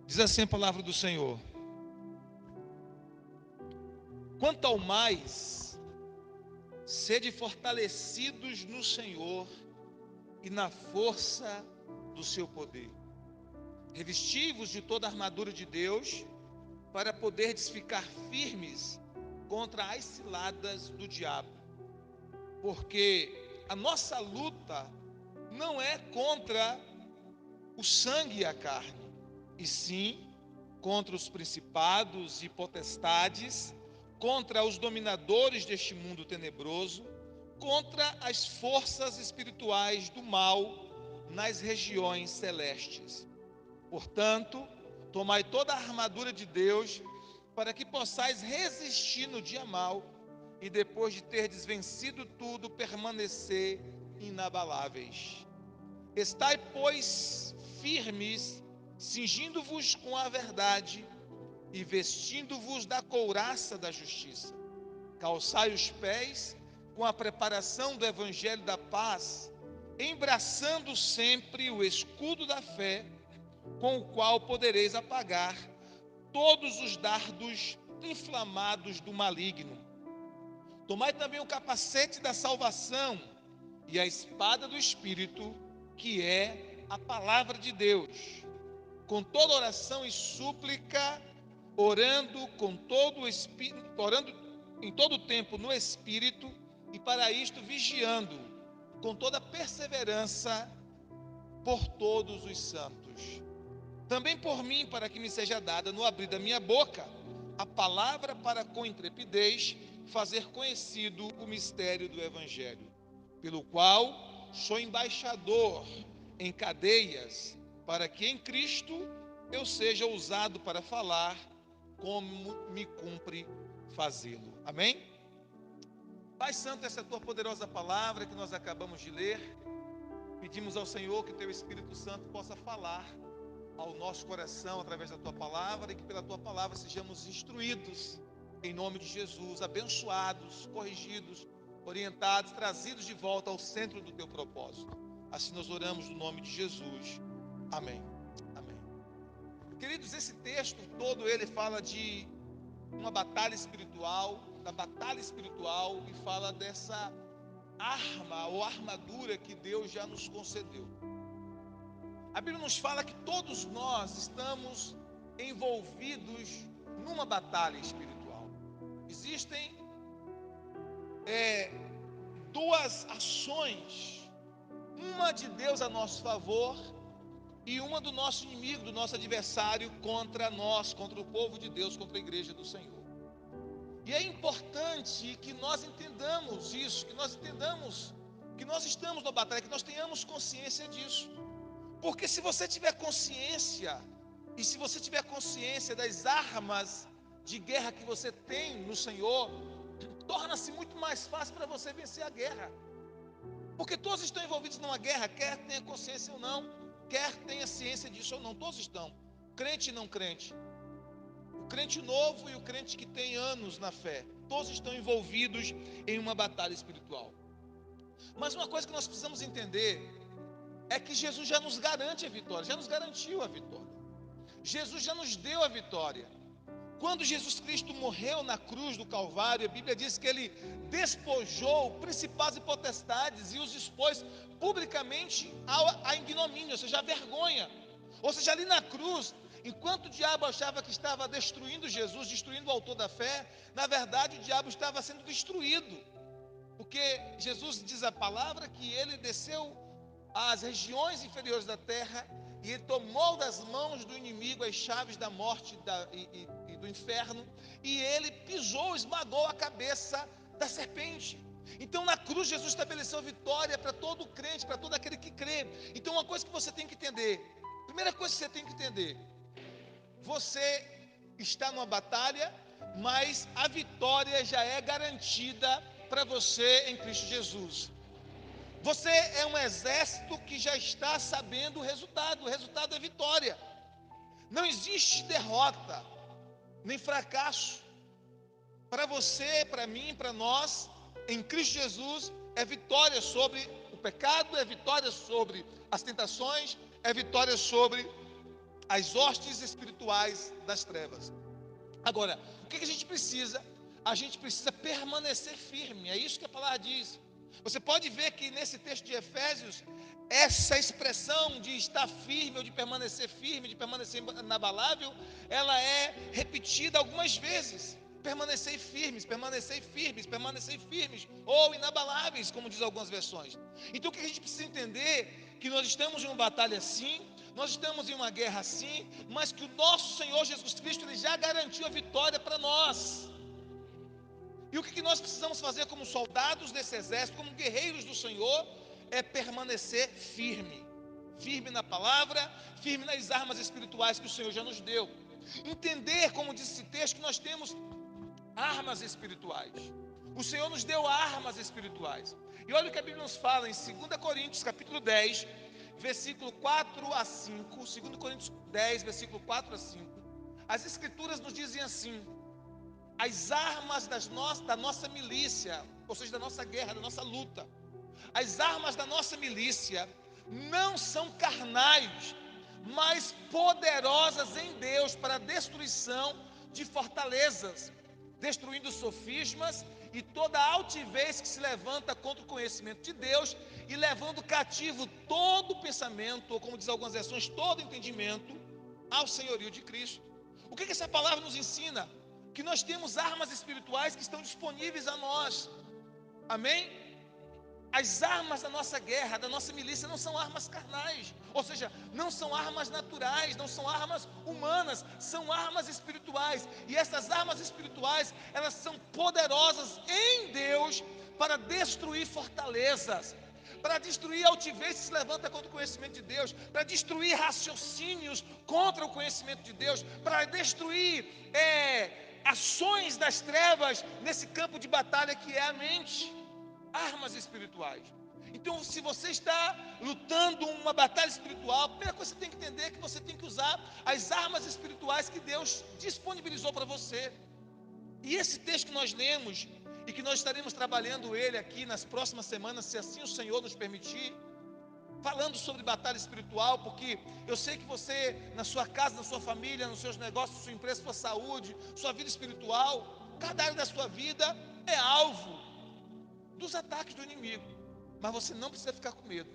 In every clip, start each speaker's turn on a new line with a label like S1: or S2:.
S1: Diz assim a palavra do Senhor: quanto ao mais, sede fortalecidos no Senhor e na força do seu poder. Revesti-vos de toda a armadura de Deus, para poderdes ficar firmes contra as ciladas do diabo. Porque a nossa luta não é contra o sangue e a carne, e sim contra os principados e potestades, contra os dominadores deste mundo tenebroso, contra as forças espirituais do mal nas regiões celestes. Portanto, tomai toda a armadura de Deus, para que possais resistir no dia mau, e depois de terdes vencido tudo, permanecer inabaláveis. Estai, pois, firmes, cingindo-vos com a verdade e vestindo-vos da couraça da justiça. Calçai os pés com a preparação do evangelho da paz, embraçando sempre o escudo da fé, com o qual podereis apagar todos os dardos inflamados do maligno. Tomai também o capacete da salvação e a espada do Espírito, que é a palavra de Deus, com toda oração e súplica, orando em todo o tempo no Espírito, e para isto vigiando com toda perseverança por todos os santos. Também por mim, para que me seja dada no abrir da minha boca a palavra, para com intrepidez fazer conhecido o mistério do Evangelho, pelo qual sou embaixador em cadeias, para que em Cristo eu seja usado para falar como me cumpre fazê-lo. Amém? Pai Santo, essa é a tua poderosa palavra que nós acabamos de ler. Pedimos ao Senhor que teu Espírito Santo possa falar ao nosso coração através da tua palavra, e que pela tua palavra sejamos instruídos em nome de Jesus, abençoados, corrigidos, orientados, trazidos de volta ao centro do teu propósito. Assim nós oramos no nome de Jesus. Amém. Amém. Queridos, esse texto todo ele fala de uma batalha espiritual, da batalha espiritual, e fala dessa arma ou armadura que Deus já nos concedeu. A Bíblia nos fala que todos nós estamos envolvidos numa batalha espiritual. Existem duas ações, uma de Deus a nosso favor e uma do nosso inimigo, do nosso adversário contra nós, contra o povo de Deus, contra a igreja do Senhor. E é importante que nós entendamos isso, que nós entendamos que nós estamos na batalha, que nós tenhamos consciência disso. Porque se você tiver consciência, e se você tiver consciência das armas de guerra que você tem no Senhor, torna-se muito mais fácil para você vencer a guerra. Porque todos estão envolvidos numa guerra, quer tenha consciência ou não, quer tenha ciência disso ou não, todos estão, crente e não crente. O crente novo e o crente que tem anos na fé, todos estão envolvidos em uma batalha espiritual. Mas uma coisa que nós precisamos entender é que Jesus já nos garante a vitória, já nos garantiu a vitória. Jesus já nos deu a vitória. Quando Jesus Cristo morreu na cruz do Calvário, a Bíblia diz que ele despojou principados e potestades e os expôs publicamente à ignomínia, ou seja, à vergonha. Ou seja, ali na cruz, enquanto o diabo achava que estava destruindo Jesus, destruindo o autor da fé, na verdade o diabo estava sendo destruído. Porque Jesus diz a palavra que ele desceu às regiões inferiores da terra, e ele tomou das mãos do inimigo as chaves da morte e do inferno, e ele pisou, esmagou a cabeça da serpente. Então na cruz Jesus estabeleceu vitória para todo crente, para todo aquele que crê. Então uma coisa que você tem que entender, primeira coisa que você tem que entender, você está numa batalha, mas a vitória já é garantida para você em Cristo Jesus. Você é um exército que já está sabendo o resultado é vitória. Não existe derrota, nem fracasso. Para você, para mim, para nós, em Cristo Jesus, é vitória sobre o pecado, é vitória sobre as tentações, é vitória sobre as hostes espirituais das trevas. Agora, o que a gente precisa? A gente precisa permanecer firme, é isso que a palavra diz. Você pode ver que nesse texto de Efésios, essa expressão de estar firme, ou de permanecer firme, de permanecer inabalável, ela é repetida algumas vezes. Permanecei firmes, permanecei firmes, permanecei firmes, ou inabaláveis, como diz algumas versões. Então o que a gente precisa entender? Que nós estamos em uma batalha sim, nós estamos em uma guerra sim, mas que o nosso Senhor Jesus Cristo, Ele já garantiu a vitória para nós. E o que nós precisamos fazer como soldados desse exército, como guerreiros do Senhor, é permanecer firme. Firme na palavra, firme nas armas espirituais que o Senhor já nos deu. Entender, como diz esse texto, que nós temos armas espirituais. O Senhor nos deu armas espirituais. E olha o que a Bíblia nos fala em 2 Coríntios, capítulo 10, versículo 4 a 5. 2 Coríntios 10, versículo 4 a 5. As Escrituras nos dizem assim: as armas da nossa milícia, ou seja, da nossa guerra, da nossa luta, as armas da nossa milícia não são carnais, mas poderosas em Deus para a destruição de fortalezas, destruindo sofismas e toda altivez que se levanta contra o conhecimento de Deus, e levando cativo todo pensamento, ou como diz algumas versões, todo entendimento, ao senhorio de Cristo. O que essa palavra nos ensina? Que nós temos armas espirituais que estão disponíveis a nós. Amém? As armas da nossa guerra, da nossa milícia, não são armas carnais, ou seja, não são armas naturais, não são armas humanas, são armas espirituais. E essas armas espirituais, elas são poderosas em Deus para destruir fortalezas, para destruir altivez que se levanta contra o conhecimento de Deus, para destruir raciocínios contra o conhecimento de Deus, para destruir ações das trevas nesse campo de batalha que é a mente. Armas espirituais. Então, se você está lutando uma batalha espiritual, a primeira coisa que você tem que entender é que você tem que usar as armas espirituais que Deus disponibilizou para você. E esse texto que nós lemos, e que nós estaremos trabalhando ele aqui nas próximas semanas, se assim o Senhor nos permitir, falando sobre batalha espiritual, porque eu sei que você, na sua casa, na sua família, nos seus negócios, sua empresa, sua saúde, sua vida espiritual, cada área da sua vida é alvo dos ataques do inimigo. Mas você não precisa ficar com medo.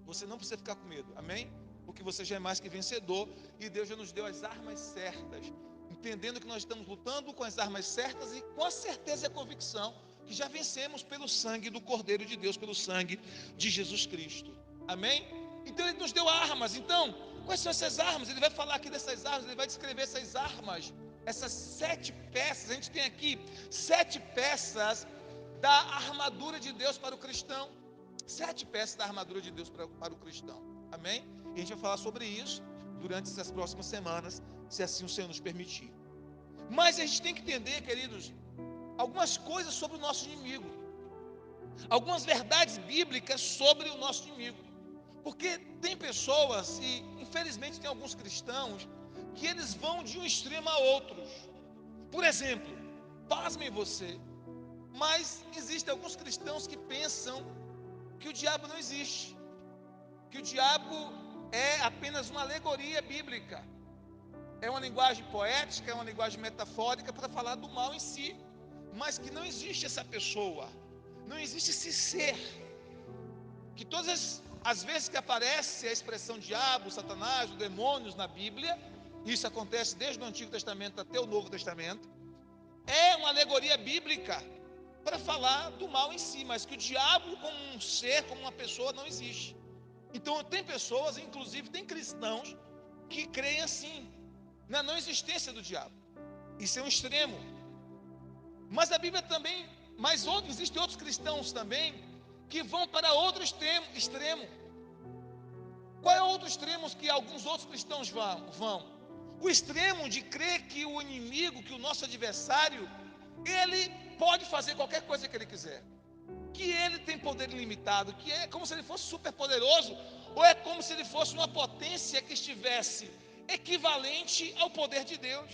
S1: Você não precisa ficar com medo, amém? Porque você já é mais que vencedor, e Deus já nos deu as armas certas, entendendo que nós estamos lutando com as armas certas e com a certeza e a convicção que já vencemos pelo sangue do Cordeiro de Deus, pelo sangue de Jesus Cristo, amém? Então Ele nos deu armas. Então, quais são essas armas? Ele vai falar aqui dessas armas, Ele vai descrever essas armas, essas 7 peças. A gente tem aqui 7 peças da armadura de Deus para o cristão. 7 peças da armadura de Deus para o cristão, amém? E a gente vai falar sobre isso durante essas próximas semanas, se assim o Senhor nos permitir. Mas a gente tem que entender, queridos, algumas coisas sobre o nosso inimigo, algumas verdades bíblicas sobre o nosso inimigo, porque tem pessoas, e infelizmente tem alguns cristãos, que eles vão de um extremo a outros. Por exemplo, pasmem você, mas existem alguns cristãos que pensam que o diabo não existe, que o diabo é apenas uma alegoria bíblica, é uma linguagem poética, é uma linguagem metafórica para falar do mal em si, mas que não existe essa pessoa, não existe esse ser, que todas as vezes que aparece a expressão diabo, satanás, demônios na Bíblia, isso acontece desde o Antigo Testamento até o Novo Testamento, é uma alegoria bíblica para falar do mal em si, mas que o diabo como um ser, como uma pessoa, não existe. Então tem pessoas, inclusive tem cristãos, que creem assim, na não existência do diabo. Isso é um extremo. Mas a Bíblia também, existem outros cristãos também, que vão para outro extremo. Qual é o outro extremo que alguns outros cristãos vão? O extremo de crer que o inimigo, que o nosso adversário, ele pode fazer qualquer coisa que ele quiser, que ele tem poder ilimitado, que é como se ele fosse super poderoso, ou é como se ele fosse uma potência que estivesse equivalente ao poder de Deus.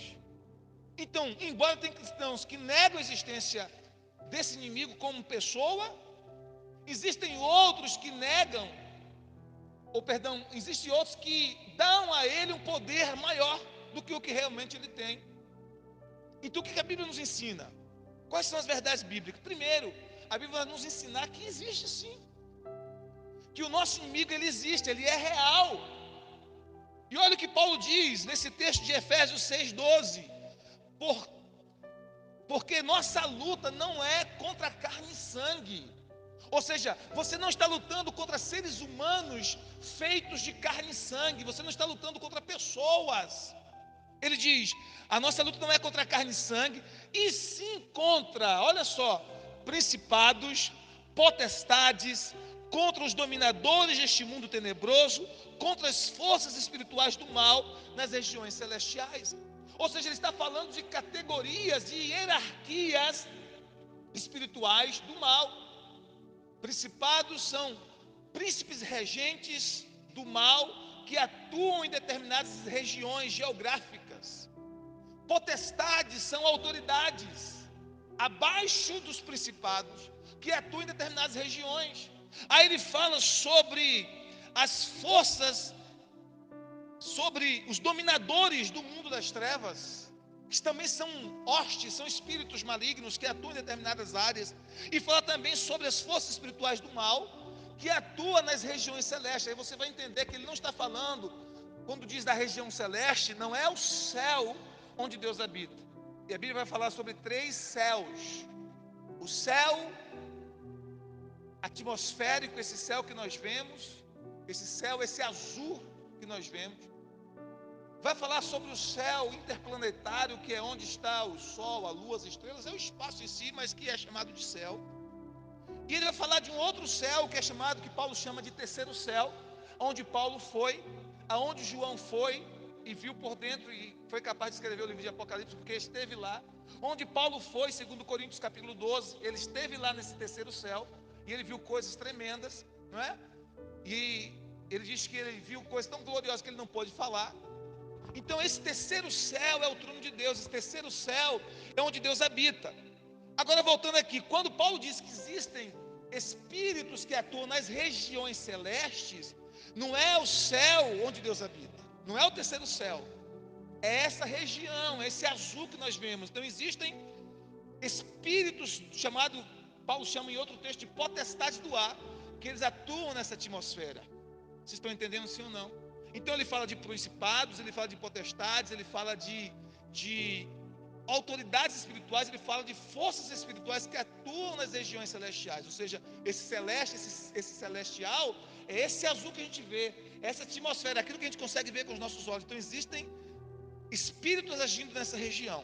S1: Então, embora tenha cristãos que negam a existência desse inimigo como pessoa, existem outros que negam ou perdão, existem outros que dão a ele um poder maior do que o que realmente ele tem. Então o que a Bíblia nos ensina? Quais são as verdades bíblicas? Primeiro, a Bíblia vai nos ensinar que existe sim, que o nosso inimigo ele existe, ele é real. E olha o que Paulo diz nesse texto de Efésios 6,12: porque nossa luta não é contra carne e sangue. Ou seja, você não está lutando contra seres humanos feitos de carne e sangue, você não está lutando contra pessoas. Ele diz: a nossa luta não é contra carne e sangue, e sim contra, olha só, principados, potestades, contra os dominadores deste mundo tenebroso, contra as forças espirituais do mal nas regiões celestiais. Ou seja, ele está falando de categorias, de hierarquias espirituais do mal. Principados são príncipes regentes do mal que atuam em determinadas regiões geográficas. Potestades são autoridades abaixo dos principados que atuam em determinadas regiões. Aí ele fala sobre as forças, sobre os dominadores do mundo das trevas, que também são hostes, são espíritos malignos que atuam em determinadas áreas. E fala também sobre as forças espirituais do mal que atuam nas regiões celestes. Aí você vai entender que ele não está falando, quando diz da região celeste, não é o céu onde Deus habita. E a Bíblia vai falar sobre 3 céus: o céu atmosférico, esse céu que nós vemos, esse céu, esse azul que nós vemos. Vai falar sobre o céu interplanetário, que é onde está o sol, a lua, as estrelas, é o espaço em si, mas que é chamado de céu. E ele vai falar de um outro céu, que é chamado, que Paulo chama de terceiro céu, onde Paulo foi, aonde João foi e viu por dentro e foi capaz de escrever o livro de Apocalipse, porque esteve lá. Onde Paulo foi, segundo Coríntios capítulo 12, ele esteve lá nesse terceiro céu e ele viu coisas tremendas, não é? E ele diz que ele viu coisas tão gloriosas que ele não pôde falar. Então esse terceiro céu é o trono de Deus, esse terceiro céu é onde Deus habita. Agora voltando aqui, quando Paulo diz que existem espíritos que atuam nas regiões celestes, não é o céu onde Deus habita, não é o terceiro céu, é essa região, é esse azul que nós vemos. Então existem espíritos chamados, Paulo chama em outro texto de potestades do ar, que eles atuam nessa atmosfera. Vocês estão entendendo sim ou não? Então ele fala de principados, ele fala de potestades, ele fala de autoridades espirituais, ele fala de forças espirituais que atuam nas regiões celestiais. Ou seja, esse celeste, esse celestial, é esse azul que a gente vê, essa atmosfera, aquilo que a gente consegue ver com os nossos olhos. Então existem espíritos agindo nessa região.